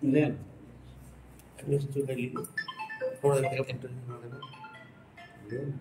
Then, next to the for the then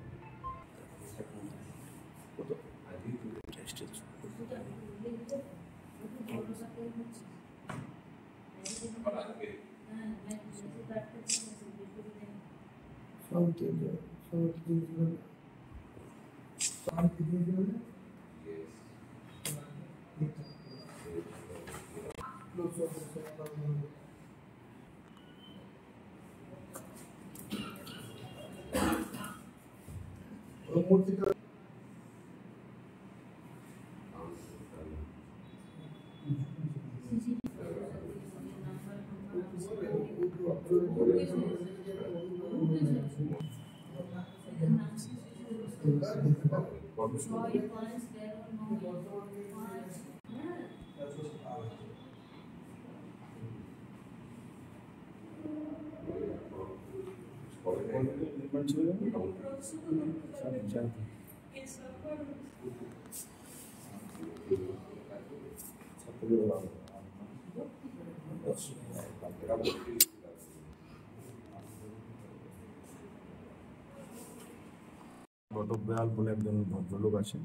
Batabyal বলে একজন ভদ্রলোক আছেন,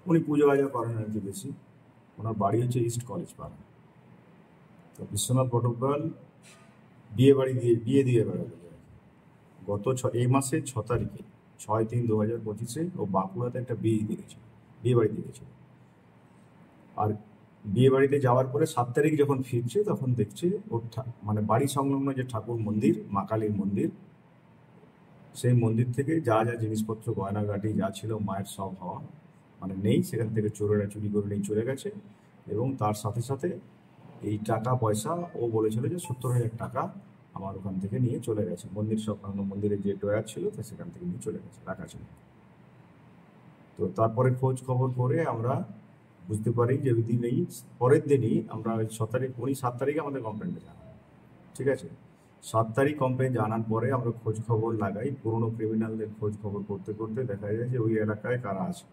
উনি পুজো আজা করেন আর কি বেশি। ওনার বাড়ি হচ্ছে ইস্ট কলেজ পাড়া। তো বিশ্বনাথ বটব্যাল বিয়ে দিয়ে বেড়াবে গত এই মাসে 6 তারিখে 6/3/2025 ও বাঁকুড়াতে একটা বিয়ে বাড়ি দিয়েছে। আর বিয়ে বাড়িতে যাওয়ার পরে 7 তারিখ যখন ফিরছে তখন দেখছে ওর মানে বাড়ি সংলগ্ন যে ঠাকুর মন্দির, মা কালীর মন্দির, সেই মন্দির থেকে যা যা জিনিসপত্র গয়নাগাটি যা ছিল মায়ের সব হওয়া মানে নেই, সেখান থেকে চোরেরা চুরি করে নিয়ে চলে গেছে। এবং তার সাথে সাথে এই টাকা পয়সা ও বলেছিল যে 70,000 টাকা আমার ওখান থেকে নিয়ে চলে গেছে। মন্দির সংলগ্ন মন্দিরের যে ডয়ার ছিল তা সেখান থেকে নিয়ে চলে গেছে, রাখা ছিল। তো তারপরে খোঁজ খবর করে আমরা বুঝতে পারি যে ওই দিনেই পরের দিনই আমরা 6 তারিখ 7 তারিখে আমাদের কমপ্লেনটা জানাই, ঠিক আছে। 7 তারিখ কমপ্লেন জানার পরে আমরা খোঁজ খবর লাগাই, পুরনো ক্রিমিনালদের খোঁজ খবর করতে করতে দেখা যায় যে ওই এলাকায় কারা আছে।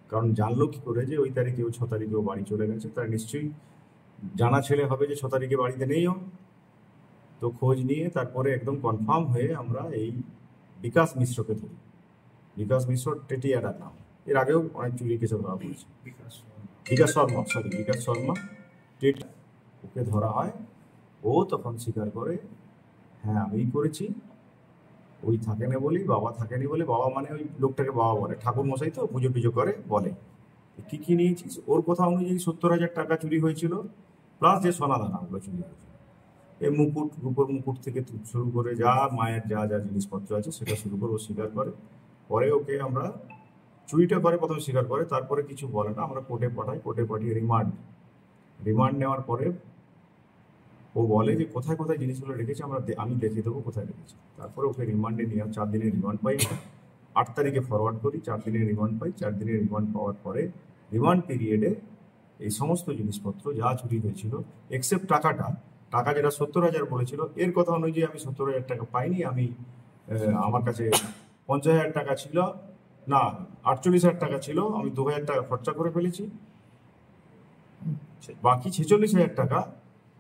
কারণ জানলো কি করে যে ওই তারিখেও 6 তারিখেও বাড়ি চলে গেছে, তার নিশ্চয়ই জানা ছেলে হবে যে 6 তারিখে বাড়িতে নেইও। তো খোঁজ নিয়ে তারপরে একদম কনফার্ম হয়ে আমরা এই বিকাশ মিশ্রকে ধরি। বিকাশ মিশ্র টেটিয়াটার নাম, এর আগেও অনেক চুরি কেসে ধরা পড়েছে। বিকাশ শর্মা টেটা, ওকে ধরা হয়। ও তখন স্বীকার করে, হ্যাঁ আমিই করেছি। ওই থাকেনি বলি, বাবা থাকেনি বলে, বাবা মানে ওই লোকটাকে বাবা বলে, ঠাকুর মশাই তো পুজো টুজো করে বলে। কি নিয়েছিস? ওর কথা অনুযায়ী 70,000 টাকা চুরি হয়েছিল, প্লাস যে সোনা দানা ওগুলো চুরি হয়েছিল। এই মুকুট, রূপোর মুকুট থেকে শুরু করে যা মায়ের যা যা জিনিসপত্র আছে সেটা শুরু করে ও স্বীকার করে। পরে ওকে আমরা চুরিটা করে প্রথমে স্বীকার করে, তারপরে কিছু বলে না, আমরা কোর্টে পাঠাই। কোর্টে পাঠিয়ে রিমান্ড নেওয়ার পরে ও বলে যে কোথায় কোথায় জিনিসগুলো রেখেছে আমি দেখিয়ে দেবো কোথায় রেখেছি। তারপরে ওকে রিমান্ডে নিয়ে 4 দিনের রিমান্ড পাই। 8 তারিখে ফরওয়ার্ড করি, 4 দিনের রিমান্ড পাই। 4 দিনের রিমান্ড পাওয়ার পরে রিমান্ড পিরিয়ডে এই সমস্ত জিনিসপত্র যা চুরি হয়েছিল এক্সেপ্ট টাকা যেটা 70,000 বলেছিল, এর কথা অনুযায়ী আমি 70,000 টাকা পাইনি। আমার কাছে 50,000 টাকা ছিল, না 48,000 টাকা ছিল, আমি 2,000 টাকা খরচা করে ফেলেছি। বাকি 46,000 টাকা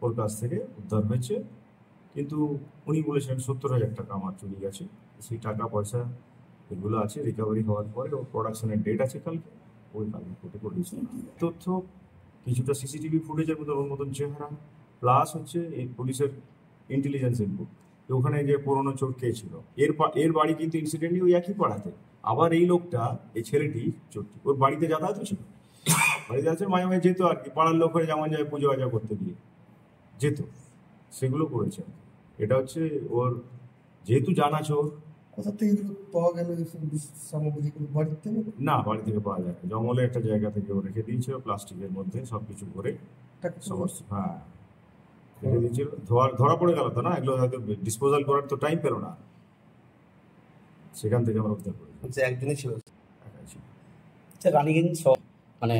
ওর কাছ থেকে উদ্ধার হয়েছে। কিন্তু উনি বলেছেন 70,000 টাকা আমার চুরি গেছে। সেই টাকা পয়সা এগুলো আছে, রিকভারি হওয়ার পরে ওর প্রোডাকশনের ডেট আছে কালকে, ওই কালকে কোর্টে করেছি। তথ্য কিছুটা সিসিটিভি ফুটেজের মধ্যে ওর মতন চেহারা, প্লাস হচ্ছে এই পুলিশের ইন্টেলিজেন্স ইনপুট। ওখানে যে পুরনো চোর কে ছিল, এর বাড়ি কিন্তু ইনসিডেন্টলি ওই একই পাড়াতে। আবার এই লোকটা, এই ছেলেটি চোরটি ওর বাড়িতে যাতায়াত ছিল, বাড়িতে আছে মাঝে মাঝে যেত আর কি, পাড়ার লোক করে যেমন যায় পুজো আজা করতে গিয়ে যেত, সেগুলো করেছে। এটা হচ্ছে ওর যেহেতু জানা চোর। কোথা থেকে পাওয়া গেল সামগ্রীগুলো? বাড়ি থেকে? না, বাড়ি থেকে পাওয়া যায় না, জঙ্গলে একটা জায়গা থেকে ও রেখে দিয়েছিল প্লাস্টিকের মধ্যে সবকিছু করে সমস্ত। হ্যাঁ রেখে দিয়েছিল, ধরা পড়ে গেল তো না, এগুলো হয়তো ডিসপোজাল করার তো টাইম পেল না, সেখান থেকে আমরা উদ্ধার করি। একজনই ছিল একাই ছিল। রানিগঞ্জ মানে